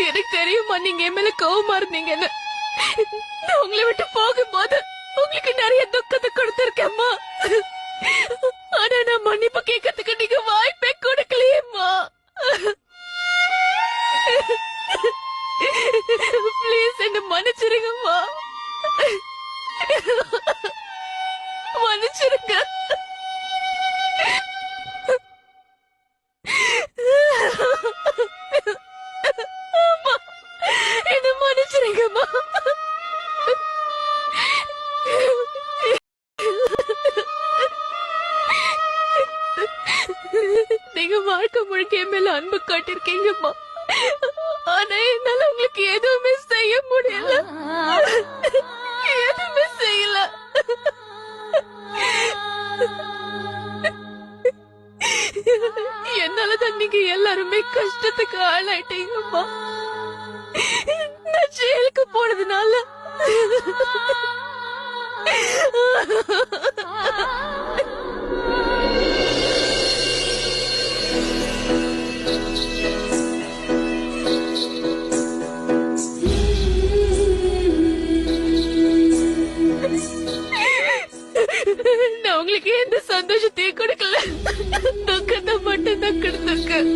எனக்கு தெரியுமா நீங்க என் மேல கோவமா இருந்தீங்கன்னு. நான் உங்களை விட்டு போகும்போது உங்களுக்கு நிறைய துக்கத்தை கொடுத்திருக்கேம்மா. ஆனா நான் மன்னிப்பு கேட்கறதுக்கு நீங்க வாய்ப்பே கொடுக்கலையேம்மா. ப்ளீஸ் என்ன மன்னிச்சிருங்கம்மா. மன்னிச்சிருங்க. அம்மா, என்ன மன்னிச்சிருங்கம்மா. நீங்க வாழ்க்கை முழுக்க என் மேல அன்பு காட்டிருக்கீங்கம்மா. ஆனா என்னால உங்களுக்கு எதுவுமே செய்ய முடியல. எதுவுமே செய்யல. என்னாலதான் நீங்க எல்லாருமே கஷ்டத்துக்கு ஆளாயிட்டீங்கம்மா. நான் ஜெயிலுக்கு போனதுனால நான் உங்களுக்கு எந்த சந்தோஷத்தையும் கொடுக்கல. துக்கத்தை மட்டும் தான் கொடுத்துருக்கேன்.